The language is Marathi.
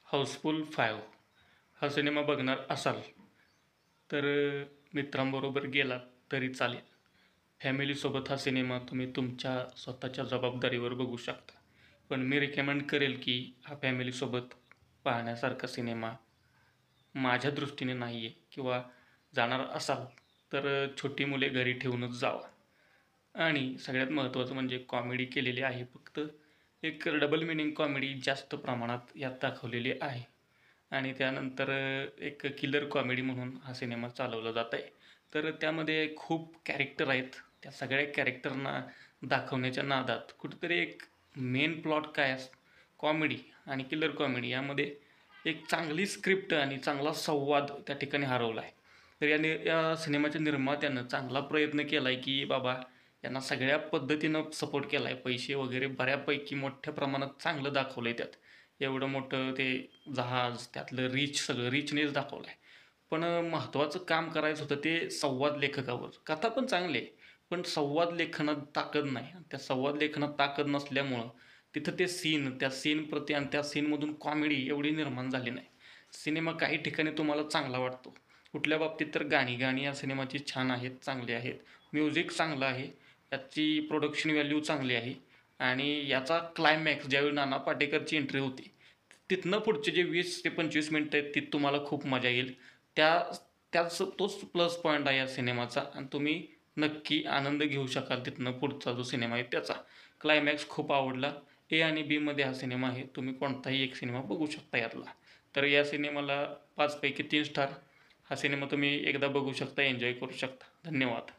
हाऊसफुल 5 हा सिनेमा बघणार असाल तर मित्रांबरोबर गेलात तरी चालेल. फॅमिलीसोबत हा सिनेमा तुम्ही तुमच्या स्वतःच्या जबाबदारीवर बघू शकता. पण मी रिकमेंड करेल की हा फॅमिलीसोबत पाहण्यासारखा सिनेमा माझ्या दृष्टीने नाही आहे किंवा जाणार असाल तर छोटी मुले घरी ठेवूनच जावा. आणि सगळ्यात महत्त्वाचं म्हणजे कॉमेडी केलेली आहे. फक्त एक डबल मिनिंग कॉमेडी जास्त प्रमाणात यात दाखवलेली आहे. आणि त्यानंतर एक किलर कॉमेडी म्हणून हा सिनेमा चालवला जात आहे. तर त्यामध्ये खूप कॅरेक्टर आहेत. त्या सगळ्या कॅरेक्टरना दाखवण्याच्या नादात कुठेतरी एक मेन प्लॉट काय कॉमेडी आणि किलर कॉमेडी यामध्ये एक चांगली स्क्रिप्ट आणि चांगला संवाद त्या ठिकाणी हरवला आहे. तर या सिनेमाच्या निर्मात्यानं चांगला प्रयत्न केला आहे की बाबा यांना सगळ्या पद्धतीनं सपोर्ट केला आहे. पैसे वगैरे बऱ्यापैकी मोठ्या प्रमाणात चांगलं दाखवलं आहे त्यात. एवढं मोठं ते जहाज, त्यातलं सगळं रिचनेस दाखवलं आहे. पण महत्त्वाचं काम करायचं होतं ते संवाद लेखकावर. कथा पण चांगली आहे, पण संवाद लेखनात ताकद नाही. त्या संवाद लेखनात ताकद नसल्यामुळं तिथं ते त्या सीनप्रती आणि त्या सीनमधून कॉमेडी एवढी निर्माण झाली नाही. सिनेमा काही ठिकाणी तुम्हाला चांगला वाटतो. कुठल्या बाबतीत तर गाणी या सिनेमाची छान आहेत, चांगली आहेत. म्युझिक चांगलं आहे. याची प्रोडक्शन व्हॅल्यू चांगली आहे. आणि याचा क्लायमॅक्स ज्यावेळी नाना पाटेकरची एंट्री होती, तिथनं पुढचे जे 20 ते 25 मिनिटं आहेत, तिथं तुम्हाला खूप मजा येईल. त्या तोच प्लस पॉईंट आहे या सिनेमाचा आणि तुम्ही नक्की आनंद घेऊ शकाल तिथनं पुढचा जो सिनेमा आहे त्याचा. क्लायमॅक्स खूप आवडला. ए आणि बीमध्ये हा सिनेमा आहे. तुम्ही कोणताही एक सिनेमा बघू शकता यातला. तर या सिनेमाला 5 पैकी 3 स्टार. हा सिनेमा तुम्ही एकदा बघू शकता, एन्जॉय करू शकता. धन्यवाद.